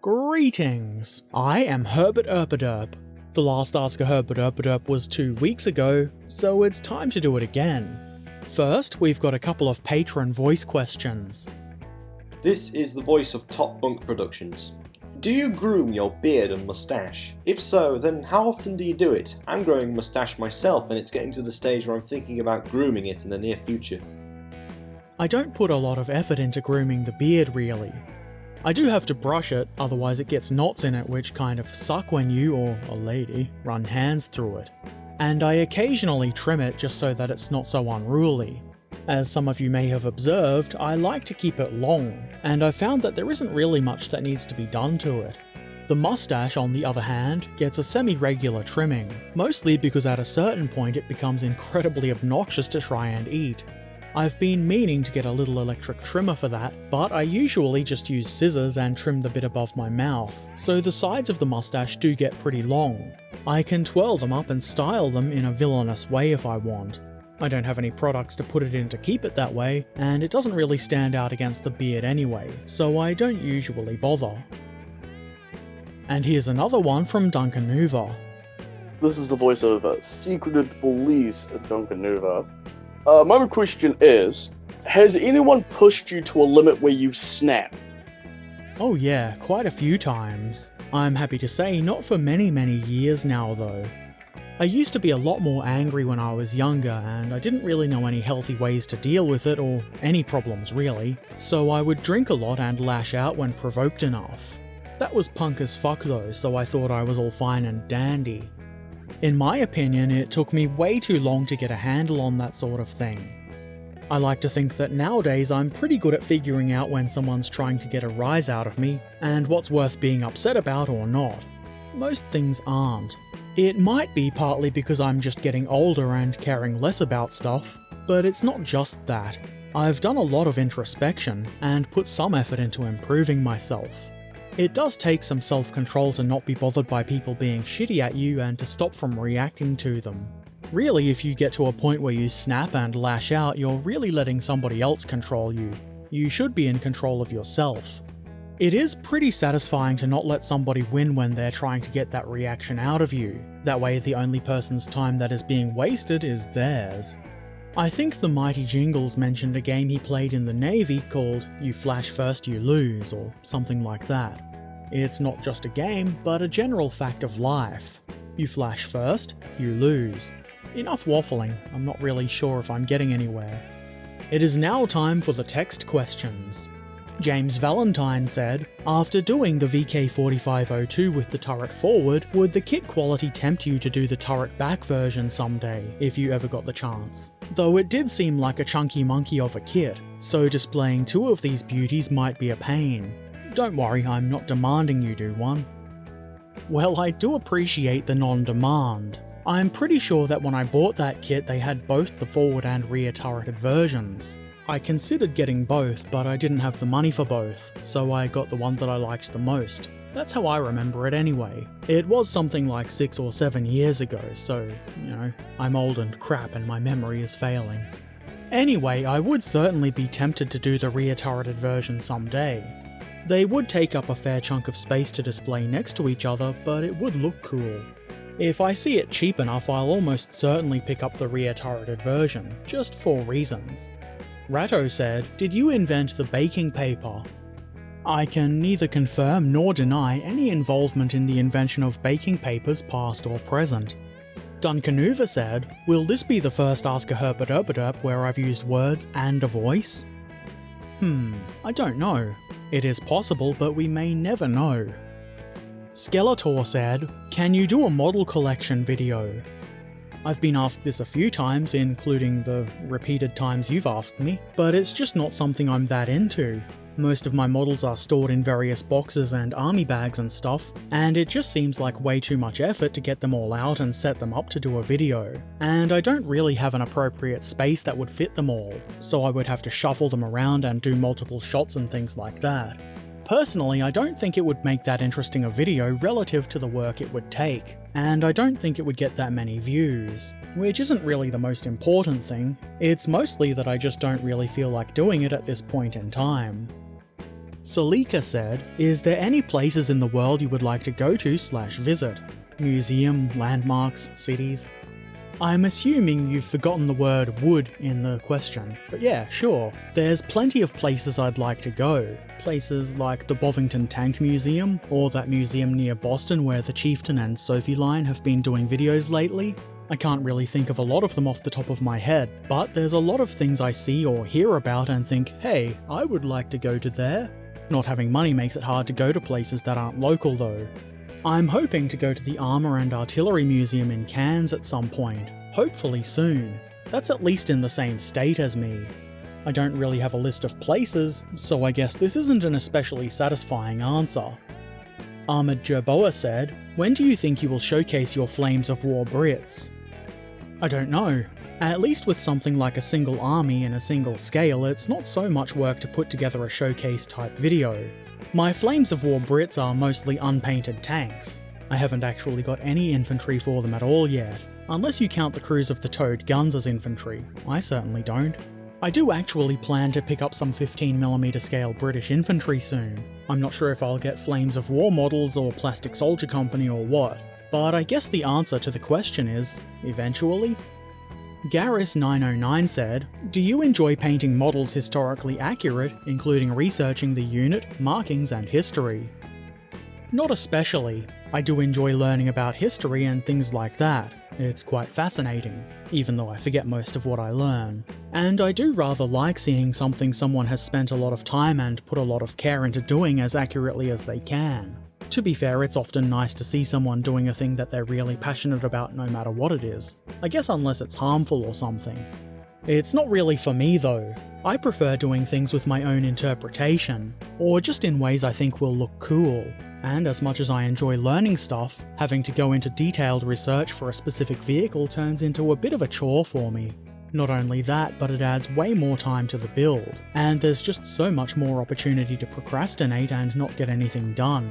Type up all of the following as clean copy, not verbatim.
Greetings! I am Herbert Erpaderp. The last Ask a Herbert Erpaderp was 2 weeks ago, so it's time to do it again. First, we've got a couple of patron voice questions. This is the voice of Top Bunk Productions. Do you groom your beard and moustache? If so, then how often do you do it? I'm growing a moustache myself and it's getting to the stage where I'm thinking about grooming it in the near future. I don't put a lot of effort into grooming the beard really. I do have to brush it, otherwise it gets knots in it which kind of suck when you, or a lady, run hands through it. And I occasionally trim it just so that it's not so unruly. As some of you may have observed, I like to keep it long, and I've found that there isn't really much that needs to be done to it. The mustache, on the other hand, gets a semi-regular trimming, mostly because at a certain point it becomes incredibly obnoxious to try and eat. I've been meaning to get a little electric trimmer for that, but I usually just use scissors and trim the bit above my mouth, so the sides of the mustache do get pretty long. I can twirl them up and style them in a villainous way if I want. I don't have any products to put it in to keep it that way, and it doesn't really stand out against the beard anyway, so I don't usually bother. And here's another one from Duncan Hoover. This is the voice of Secreted Police at Duncan Hoover. My question is, has anyone pushed you to a limit where you've snapped? Oh yeah, quite a few times. I'm happy to say not for many years now though. I used to be a lot more angry when I was younger, and I didn't really know any healthy ways to deal with it, or any problems really, so I would drink a lot and lash out when provoked enough. That was punk as fuck though, so I thought I was all fine and dandy. In my opinion, it took me way too long to get a handle on that sort of thing. I like to think that nowadays I'm pretty good at figuring out when someone's trying to get a rise out of me, and what's worth being upset about or not. Most things aren't. It might be partly because I'm just getting older and caring less about stuff, but it's not just that. I've done a lot of introspection, and put some effort into improving myself. It does take some self-control to not be bothered by people being shitty at you and to stop from reacting to them. Really, if you get to a point where you snap and lash out, you're really letting somebody else control you. You should be in control of yourself. It is pretty satisfying to not let somebody win when they're trying to get that reaction out of you. That way the only person's time that is being wasted is theirs. I think the Mighty Jingles mentioned a game he played in the Navy called You Flash First You Lose, or something like that. It's not just a game, but a general fact of life. You flash first, you lose. Enough waffling, I'm not really sure if I'm getting anywhere. It is now time for the text questions. James Valentine said, after doing the VK4502 with the turret forward, would the kit quality tempt you to do the turret back version someday, if you ever got the chance? Though it did seem like a chunky monkey of a kit, so displaying two of these beauties might be a pain. Don't worry, I'm not demanding you do one. Well, I do appreciate the non-demand. I'm pretty sure that when I bought that kit they had both the forward and rear turreted versions. I considered getting both, but I didn't have the money for both, so I got the one that I liked the most. That's how I remember it anyway. It was something like 6 or 7 years ago, so, I'm old and crap and my memory is failing. Anyway, I would certainly be tempted to do the rear turreted version someday. They would take up a fair chunk of space to display next to each other, but it would look cool. If I see it cheap enough, I'll almost certainly pick up the rear turreted version, just for reasons. Ratto said, did you invent the baking paper? I can neither confirm nor deny any involvement in the invention of baking papers past or present. Duncan Hoover said, will this be the first Ask a Herbert Erpaderp where I've used words and a voice? I don't know. It is possible, but we may never know. Skeletor said, can you do a model collection video? I've been asked this a few times, including the repeated times you've asked me, but it's just not something I'm that into. Most of my models are stored in various boxes and army bags and stuff, and it just seems like way too much effort to get them all out and set them up to do a video. And I don't really have an appropriate space that would fit them all, so I would have to shuffle them around and do multiple shots and things like that. Personally, I don't think it would make that interesting a video relative to the work it would take, and I don't think it would get that many views, which isn't really the most important thing. It's mostly that I just don't really feel like doing it at this point in time. Salika said, is there any places in the world you would like to go to / visit? Museum, landmarks, cities? I'm assuming you've forgotten the word would in the question, but yeah, sure. There's plenty of places I'd like to go. Places like the Bovington Tank Museum, or that museum near Boston where the Chieftain and Sophie line have been doing videos lately. I can't really think of a lot of them off the top of my head, but there's a lot of things I see or hear about and think, hey, I would like to go to there. Not having money makes it hard to go to places that aren't local though. I'm hoping to go to the Armour and Artillery Museum in Cairns at some point, hopefully soon. That's at least in the same state as me. I don't really have a list of places, so I guess this isn't an especially satisfying answer. Ahmed Jerboa said, when do you think you will showcase your Flames of War Brits? I don't know. At least with something like a single army in a single scale, it's not so much work to put together a showcase type video. My Flames of War Brits are mostly unpainted tanks. I haven't actually got any infantry for them at all yet, unless you count the crews of the towed guns as infantry. I certainly don't. I do actually plan to pick up some 15mm scale British infantry soon. I'm not sure if I'll get Flames of War models or Plastic Soldier Company or what, but I guess the answer to the question is, eventually. Garrus909 said, do you enjoy painting models historically accurate, including researching the unit, markings and history? Not especially. I do enjoy learning about history and things like that. It's quite fascinating, even though I forget most of what I learn. And I do rather like seeing something someone has spent a lot of time and put a lot of care into doing as accurately as they can. To be fair, it's often nice to see someone doing a thing that they're really passionate about no matter what it is. I guess unless it's harmful or something. It's not really for me though. I prefer doing things with my own interpretation, or just in ways I think will look cool. And as much as I enjoy learning stuff, having to go into detailed research for a specific vehicle turns into a bit of a chore for me. Not only that, but it adds way more time to the build, and there's just so much more opportunity to procrastinate and not get anything done.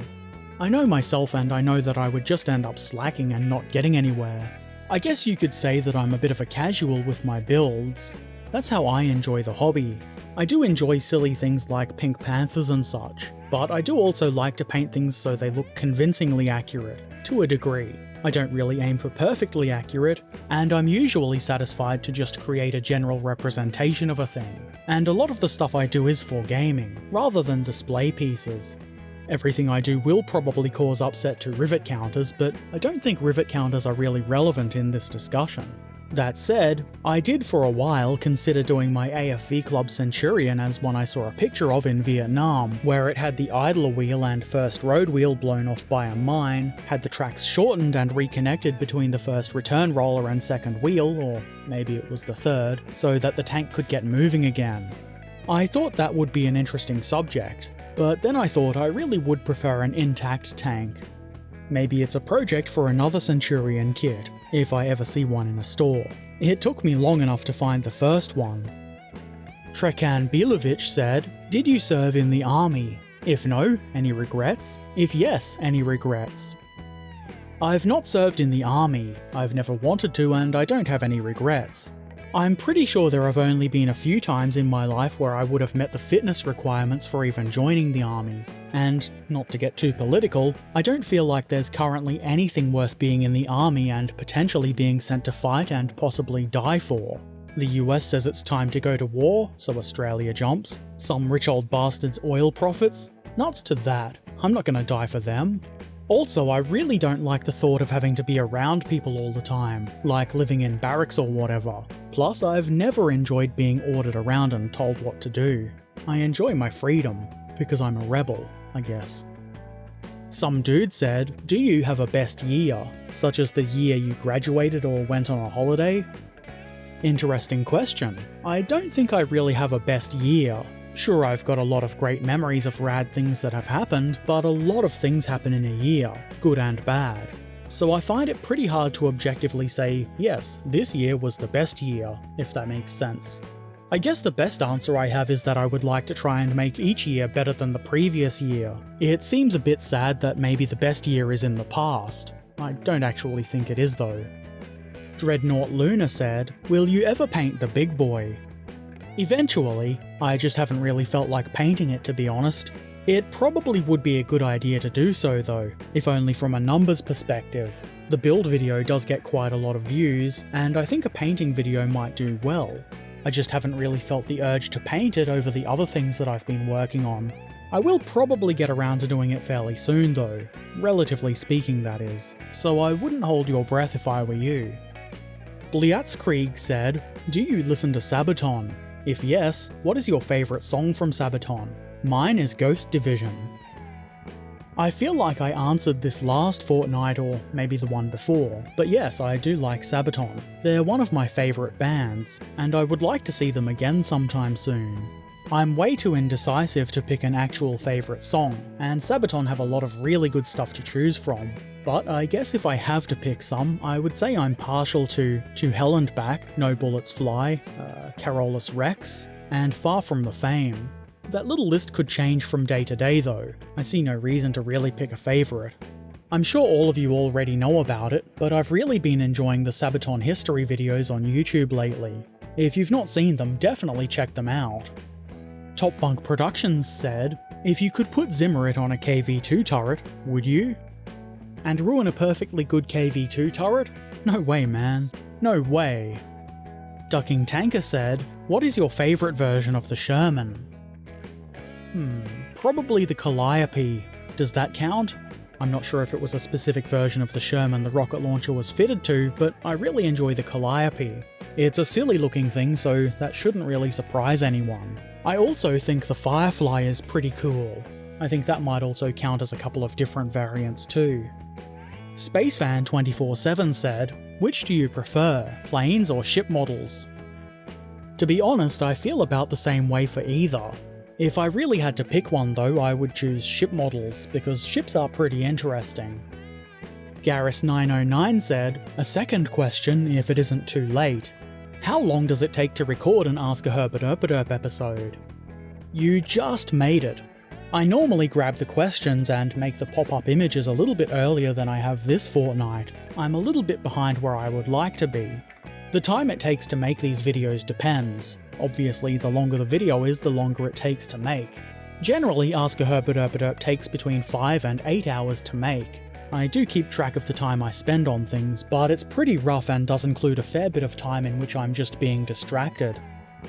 I know myself and I know that I would just end up slacking and not getting anywhere. I guess you could say that I'm a bit of a casual with my builds. That's how I enjoy the hobby. I do enjoy silly things like Pink Panthers and such, but I do also like to paint things so they look convincingly accurate, to a degree. I don't really aim for perfectly accurate, and I'm usually satisfied to just create a general representation of a thing. And a lot of the stuff I do is for gaming, rather than display pieces. Everything I do will probably cause upset to rivet counters, but I don't think rivet counters are really relevant in this discussion. That said, I did for a while consider doing my AFV Club Centurion as one I saw a picture of in Vietnam, where it had the idler wheel and first road wheel blown off by a mine, had the tracks shortened and reconnected between the first return roller and second wheel, or maybe it was the third, so that the tank could get moving again. I thought that would be an interesting subject, but then I thought I really would prefer an intact tank. Maybe it's a project for another Centurion kit, if I ever see one in a store. It took me long enough to find the first one. Trekan Bilovic said, did you serve in the army? If no, any regrets? If yes, any regrets? I've not served in the army, I've never wanted to, and I don't have any regrets. I'm pretty sure there have only been a few times in my life where I would have met the fitness requirements for even joining the army. And, not to get too political, I don't feel like there's currently anything worth being in the army and potentially being sent to fight and possibly die for. The US says it's time to go to war, so Australia jumps. Some rich old bastard's oil profits? Nuts to that. I'm not gonna die for them. Also, I really don't like the thought of having to be around people all the time, like living in barracks or whatever. Plus, I've never enjoyed being ordered around and told what to do. I enjoy my freedom, because I'm a rebel, I guess. Some dude said, do you have a best year, such as the year you graduated or went on a holiday? Interesting question. I don't think I really have a best year. Sure, I've got a lot of great memories of rad things that have happened, but a lot of things happen in a year, good and bad. So I find it pretty hard to objectively say, yes, this year was the best year, if that makes sense. I guess the best answer I have is that I would like to try and make each year better than the previous year. It seems a bit sad that maybe the best year is in the past. I don't actually think it is though. Dreadnought Luna said, will you ever paint the big boy? Eventually, I just haven't really felt like painting it to be honest. It probably would be a good idea to do so though, if only from a numbers perspective. The build video does get quite a lot of views, and I think a painting video might do well. I just haven't really felt the urge to paint it over the other things that I've been working on. I will probably get around to doing it fairly soon though, relatively speaking that is, so I wouldn't hold your breath if I were you. Bliatzkrieg said, "Do you listen to Sabaton? If yes, what is your favourite song from Sabaton? Mine is Ghost Division." I feel like I answered this last fortnight or maybe the one before, but yes, I do like Sabaton. They're one of my favourite bands, and I would like to see them again sometime soon. I'm way too indecisive to pick an actual favourite song, and Sabaton have a lot of really good stuff to choose from. But I guess if I have to pick some, I would say I'm partial to Hell and Back, No Bullets Fly, Carolus Rex, and Far From the Fame. That little list could change from day to day though. I see no reason to really pick a favourite. I'm sure all of you already know about it, but I've really been enjoying the Sabaton history videos on YouTube lately. If you've not seen them, definitely check them out. Top Bunk Productions said, "If you could put Zimmerit on a KV2 turret, would you? And ruin a perfectly good KV2 turret? No way, man. No way." Ducking Tanker said, "What is your favourite version of the Sherman?" Probably the Calliope. Does that count? I'm not sure if it was a specific version of the Sherman the rocket launcher was fitted to, but I really enjoy the Calliope. It's a silly looking thing, so that shouldn't really surprise anyone. I also think the Firefly is pretty cool. I think that might also count as a couple of different variants too. Spacefan247 said, "Which do you prefer, planes or ship models?" To be honest, I feel about the same way for either. If I really had to pick one though, I would choose ship models, because ships are pretty interesting. Garrus909 said, "A second question if it isn't too late. How long does it take to record an Ask a Herbert Erpaderp episode?" You just made it. I normally grab the questions and make the pop-up images a little bit earlier than I have this fortnight. I'm a little bit behind where I would like to be. The time it takes to make these videos depends. Obviously, the longer the video is, the longer it takes to make. Generally, Ask a Herbert Erpaderp takes between 5 and 8 hours to make. I do keep track of the time I spend on things, but it's pretty rough and does include a fair bit of time in which I'm just being distracted.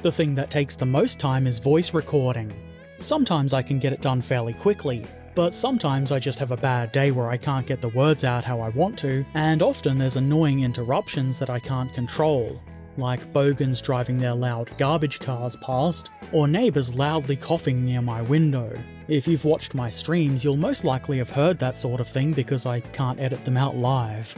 The thing that takes the most time is voice recording. Sometimes I can get it done fairly quickly, but sometimes I just have a bad day where I can't get the words out how I want to, and often there's annoying interruptions that I can't control, like bogans driving their loud garbage cars past, or neighbours loudly coughing near my window. If you've watched my streams, you'll most likely have heard that sort of thing because I can't edit them out live.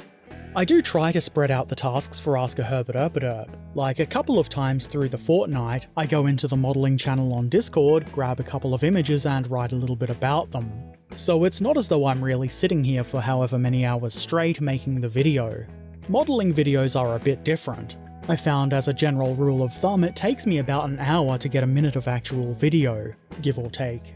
I do try to spread out the tasks for Ask a Herbert Erpaderp. Like a couple of times through the fortnight, I go into the modelling channel on Discord, grab a couple of images and write a little bit about them. So it's not as though I'm really sitting here for however many hours straight making the video. Modelling videos are a bit different. I found as a general rule of thumb it takes me about an hour to get a minute of actual video, give or take.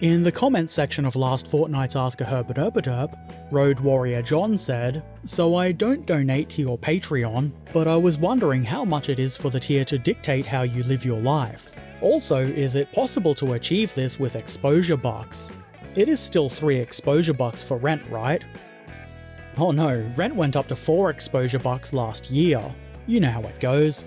In the comments section of last fortnight's Ask a Herbert Erpaderp, Road Warrior John said, "So I don't donate to your Patreon, but I was wondering how much it is for the tier to dictate how you live your life. Also, is it possible to achieve this with exposure bucks? It is still 3 exposure bucks for rent, right?" Oh no, rent went up to 4 exposure bucks last year. You know how it goes.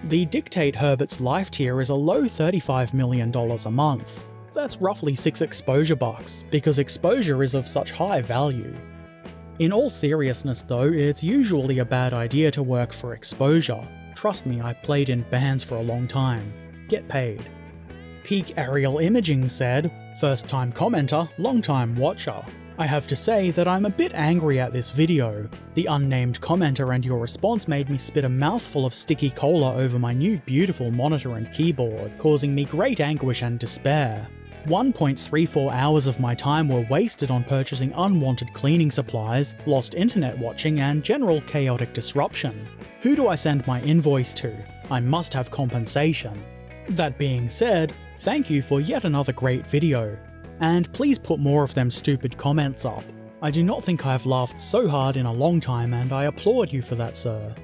The Dictate Herbert's Life tier is a low $35 million a month. That's roughly 6 exposure bucks, because exposure is of such high value. In all seriousness though, it's usually a bad idea to work for exposure. Trust me, I played in bands for a long time. Get paid. Peak Aerial Imaging said, "First time commenter, long time watcher. I have to say that I'm a bit angry at this video. The unnamed commenter and your response made me spit a mouthful of sticky cola over my new beautiful monitor and keyboard, causing me great anguish and despair. 1.34 hours of my time were wasted on purchasing unwanted cleaning supplies, lost internet watching, and general chaotic disruption. Who do I send my invoice to? I must have compensation. That being said, thank you for yet another great video. And please put more of them stupid comments up. I do not think I have laughed so hard in a long time, and I applaud you for that, sir."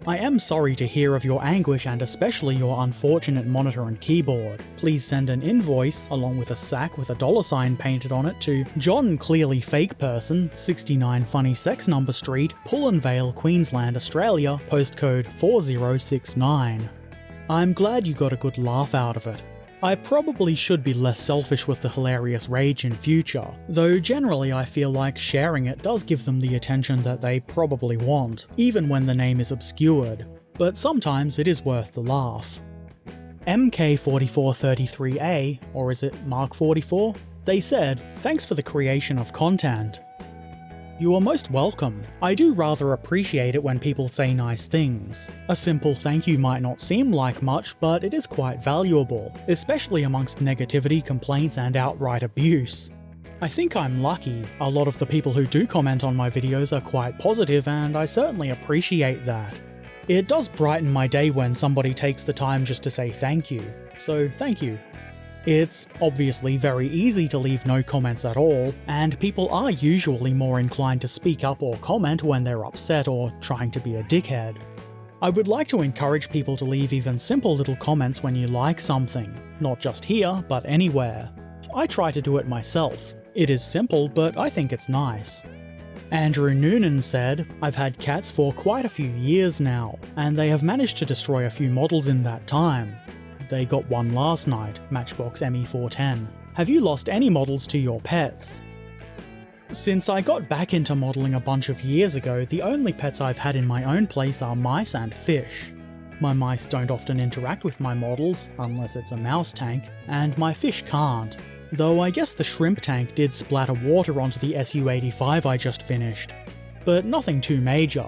I am sorry to hear of your anguish and especially your unfortunate monitor and keyboard. Please send an invoice, along with a sack with a $ painted on it, to John Clearly Fake Person, 69 Funny Sex Number Street, Pullen Vale, Queensland, Australia, postcode 4069. I'm glad you got a good laugh out of it. I probably should be less selfish with the hilarious rage in future, though generally I feel like sharing it does give them the attention that they probably want, even when the name is obscured, but sometimes it is worth the laugh. MK4433A, or is it Mark 44? They said, "Thanks for the creation of content." You are most welcome. I do rather appreciate it when people say nice things. A simple thank you might not seem like much, but it is quite valuable, especially amongst negativity, complaints, and outright abuse. I think I'm lucky. A lot of the people who do comment on my videos are quite positive, and I certainly appreciate that. It does brighten my day when somebody takes the time just to say thank you, so thank you. It's obviously very easy to leave no comments at all, and people are usually more inclined to speak up or comment when they're upset or trying to be a dickhead. I would like to encourage people to leave even simple little comments when you like something, not just here, but anywhere. I try to do it myself. It is simple, but I think it's nice. Andrew Noonan said, "I've had cats for quite a few years now, and they have managed to destroy a few models in that time. They got one last night, Matchbox ME410. Have you lost any models to your pets?" Since I got back into modelling a bunch of years ago, the only pets I've had in my own place are mice and fish. My mice don't often interact with my models, unless it's a mouse tank, and my fish can't. Though I guess the shrimp tank did splatter water onto the SU-85 I just finished. But nothing too major.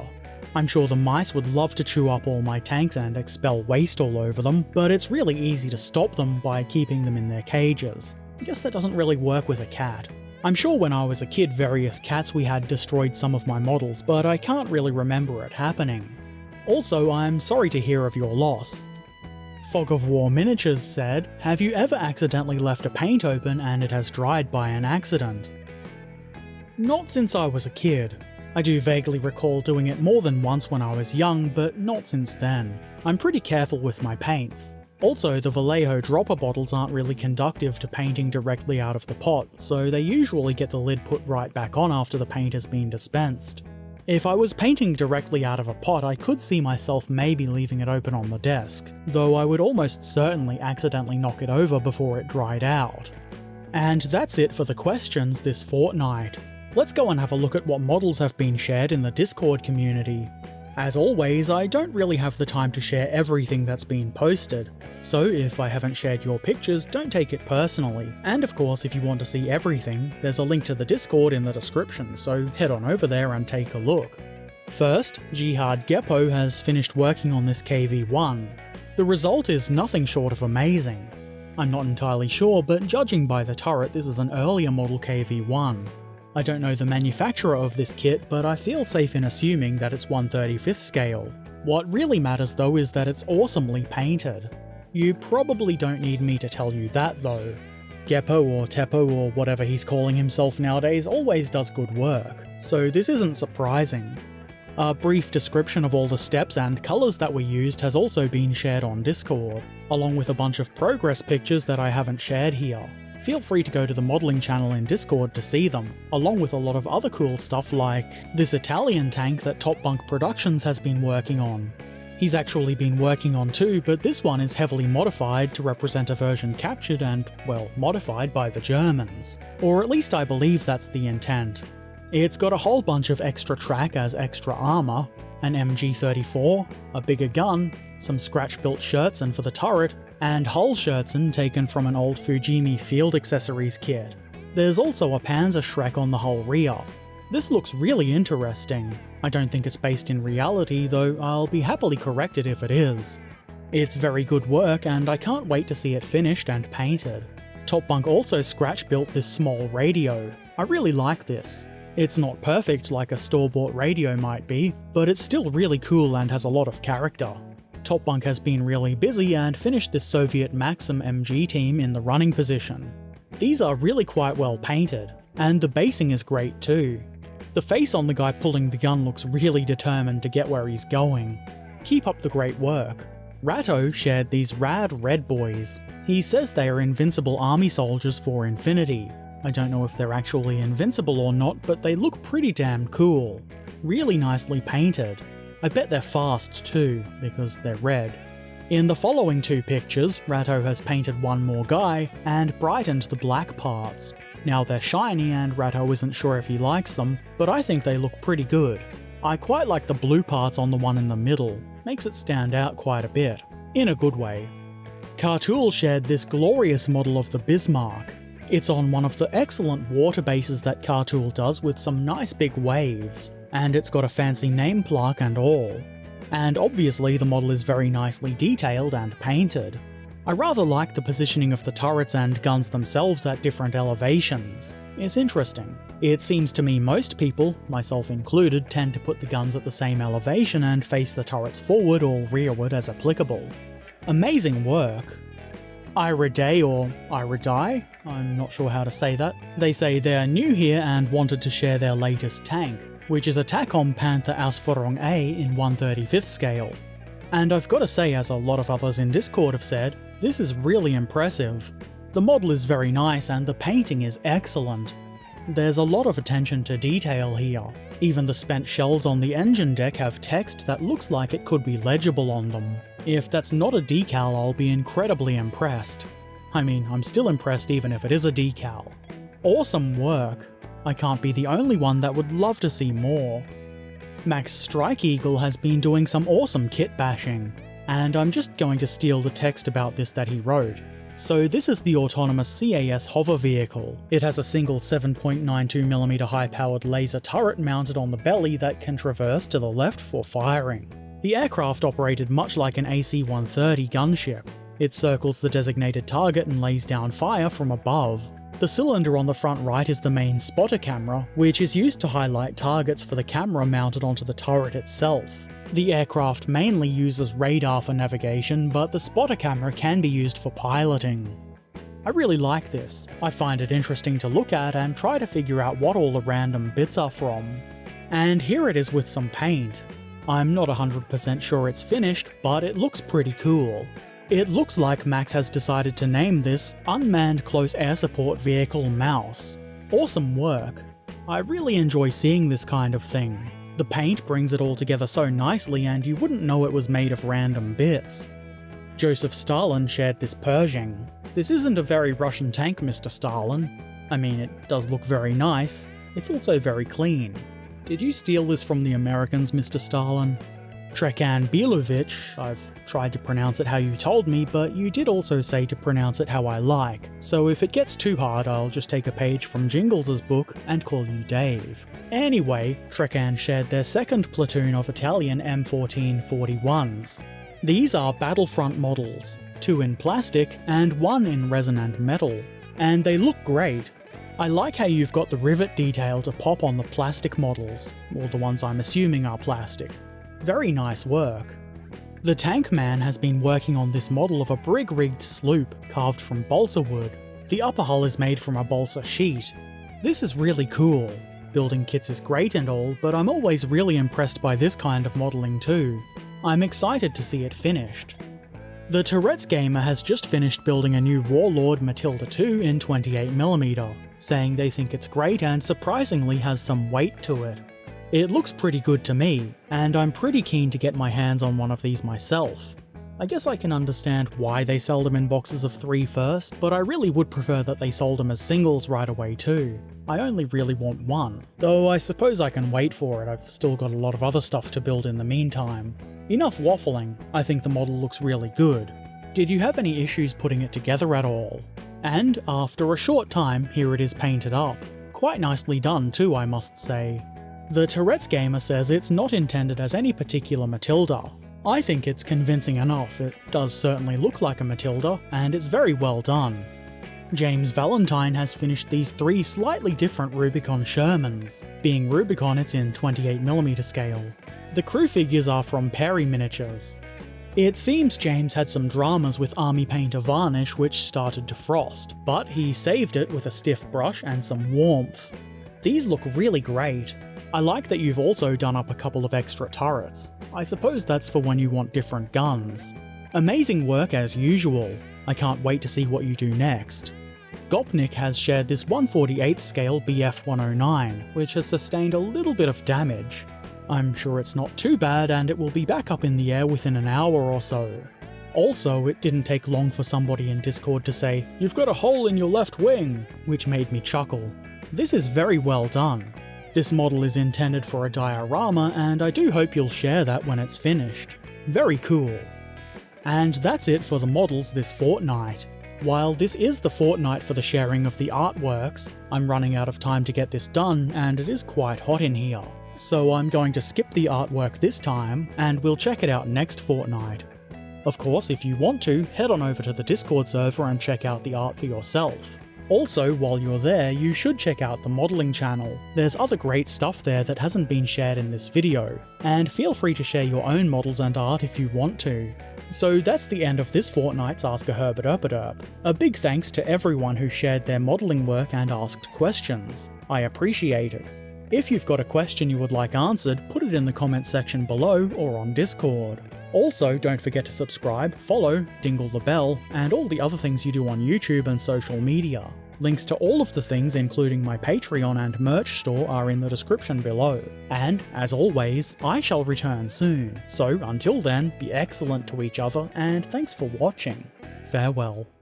I'm sure the mice would love to chew up all my tanks and expel waste all over them, but it's really easy to stop them by keeping them in their cages. I guess that doesn't really work with a cat. I'm sure when I was a kid various cats we had destroyed some of my models, but I can't really remember it happening. Also, I'm sorry to hear of your loss. Fog of War Miniatures said, "Have you ever accidentally left a paint open and it has dried by an accident?" Not since I was a kid. I do vaguely recall doing it more than once when I was young, but not since then. I'm pretty careful with my paints. Also, the Vallejo dropper bottles aren't really conductive to painting directly out of the pot, so they usually get the lid put right back on after the paint has been dispensed. If I was painting directly out of a pot, I could see myself maybe leaving it open on the desk, though I would almost certainly accidentally knock it over before it dried out. And that's it for the questions this fortnight. Let's go and have a look at what models have been shared in the Discord community. As always, I don't really have the time to share everything that's been posted, so if I haven't shared your pictures, don't take it personally. And of course, if you want to see everything, there's a link to the Discord in the description, so head on over there and take a look. First, Jihad Geppo has finished working on this KV-1. The result is nothing short of amazing. I'm not entirely sure, but judging by the turret, this is an earlier model KV-1. I don't know the manufacturer of this kit, but I feel safe in assuming that it's 1/35th scale. What really matters though is that it's awesomely painted. You probably don't need me to tell you that though. Geppo or Teppo or whatever he's calling himself nowadays always does good work, so this isn't surprising. A brief description of all the steps and colours that were used has also been shared on Discord, along with a bunch of progress pictures that I haven't shared here. Feel free to go to the modelling channel in Discord to see them, along with a lot of other cool stuff like this Italian tank that Top Bunk Productions has been working on. He's actually been working on two, but this one is heavily modified to represent a version captured and, well, modified by the Germans. Or at least I believe that's the intent. It's got a whole bunch of extra track as extra armour, an MG34, a bigger gun, some scratch-built shirtsen for the turret, and hull shirtsen taken from an old Fujimi field accessories kit. There's also a Panzerschreck on the whole rear. This looks really interesting. I don't think it's based in reality, though I'll be happily corrected if it is. It's very good work, and I can't wait to see it finished and painted. Top Bunk also scratch-built this small radio. I really like this. It's not perfect like a store-bought radio might be, but it's still really cool and has a lot of character. Top Bunk has been really busy and finished this Soviet Maxim MG team in the running position. These are really quite well painted, and the basing is great too. The face on the guy pulling the gun looks really determined to get where he's going. Keep up the great work. Ratto shared these rad red boys. He says they are invincible army soldiers for infinity. I don't know if they're actually invincible or not, but they look pretty damn cool. Really nicely painted. I bet they're fast too, because they're red. In the following two pictures, Ratto has painted one more guy and brightened the black parts. Now they're shiny and Ratto isn't sure if he likes them, but I think they look pretty good. I quite like the blue parts on the one in the middle. Makes it stand out quite a bit. In a good way. Cartool shared this glorious model of the Bismarck. It's on one of the excellent water bases that Cartool does with some nice big waves, and it's got a fancy name plaque and all. And obviously the model is very nicely detailed and painted. I rather like the positioning of the turrets and guns themselves at different elevations. It's interesting. It seems to me most people, myself included, tend to put the guns at the same elevation and face the turrets forward or rearward as applicable. Amazing work. Iriday or Iridai, I'm not sure how to say that. They say they're new here and wanted to share their latest tank, which is a Takom Panther Ausführung A in 1/35th scale. And I've got to say, as a lot of others in Discord have said, this is really impressive. The model is very nice and the painting is excellent. There's a lot of attention to detail here. Even the spent shells on the engine deck have text that looks like it could be legible on them. If that's not a decal, I'll be incredibly impressed. I mean, I'm still impressed even if it is a decal. Awesome work. I can't be the only one that would love to see more. Max Strike Eagle has been doing some awesome kit bashing, and I'm just going to steal the text about this that he wrote. So this is the autonomous CAS hover vehicle. It has a single 7.92mm high-powered laser turret mounted on the belly that can traverse to the left for firing. The aircraft operated much like an AC-130 gunship. It circles the designated target and lays down fire from above. The cylinder on the front right is the main spotter camera, which is used to highlight targets for the camera mounted onto the turret itself. The aircraft mainly uses radar for navigation, but the spotter camera can be used for piloting. I really like this. I find it interesting to look at and try to figure out what all the random bits are from. And here it is with some paint. I'm not 100% sure it's finished, but it looks pretty cool. It looks like Max has decided to name this Unmanned Close Air Support Vehicle Mouse. Awesome work. I really enjoy seeing this kind of thing. The paint brings it all together so nicely and you wouldn't know it was made of random bits. Joseph Stalin shared this Pershing. This isn't a very Russian tank, Mr. Stalin. I mean, it does look very nice. It's also very clean. Did you steal this from the Americans, Mr. Stalin? Trekan Bilovich, I've tried to pronounce it how you told me, but you did also say to pronounce it how I like, so if it gets too hard I'll just take a page from Jingles' book and call you Dave. Anyway, Trekan shared their second platoon of Italian M1441s. These are Battlefront models, 2 in plastic and 1 in resin and metal, and they look great. I like how you've got the rivet detail to pop on the plastic models, or the ones I'm assuming are plastic. Very nice work. The Tank Man has been working on this model of a brig-rigged sloop carved from balsa wood. The upper hull is made from a balsa sheet. This is really cool. Building kits is great and all, but I'm always really impressed by this kind of modelling too. I'm excited to see it finished. The Tourette's Gamer has just finished building a new Warlord Matilda II in 28mm, saying they think it's great and surprisingly has some weight to it. It looks pretty good to me, and I'm pretty keen to get my hands on one of these myself. I guess I can understand why they sell them in boxes of 3 first, but I really would prefer that they sold them as singles right away too. I only really want one, though I suppose I can wait for it, I've still got a lot of other stuff to build in the meantime. Enough waffling, I think the model looks really good. Did you have any issues putting it together at all? And after a short time, here it is painted up. Quite nicely done too, I must say. The Tourette's Gamer says it's not intended as any particular Matilda. I think it's convincing enough, it does certainly look like a Matilda, and it's very well done. James Valentine has finished these 3 slightly different Rubicon Shermans. Being Rubicon, it's in 28mm scale. The crew figures are from Perry Miniatures. It seems James had some dramas with army painter varnish which started to frost, but he saved it with a stiff brush and some warmth. These look really great. I like that you've also done up a couple of extra turrets. I suppose that's for when you want different guns. Amazing work as usual. I can't wait to see what you do next. Gopnik has shared this 1/48th scale BF-109, which has sustained a little bit of damage. I'm sure it's not too bad and it will be back up in the air within an hour or so. Also, it didn't take long for somebody in Discord to say, "You've got a hole in your left wing," which made me chuckle. This is very well done. This model is intended for a diorama and I do hope you'll share that when it's finished. Very cool. And that's it for the models this fortnight. While this is the fortnight for the sharing of the artworks, I'm running out of time to get this done and it is quite hot in here. So I'm going to skip the artwork this time and we'll check it out next fortnight. Of course, if you want to, head on over to the Discord server and check out the art for yourself. Also, while you're there, you should check out the modelling channel. There's other great stuff there that hasn't been shared in this video, and feel free to share your own models and art if you want to. So that's the end of this fortnight's Ask a Herbert Erpaderp. A big thanks to everyone who shared their modelling work and asked questions. I appreciate it. If you've got a question you would like answered, put it in the comment section below or on Discord. Also, don't forget to subscribe, follow, dingle the bell, and all the other things you do on YouTube and social media. Links to all of the things, including my Patreon and merch store, are in the description below. And, as always, I shall return soon. So, until then, be excellent to each other, and thanks for watching. Farewell.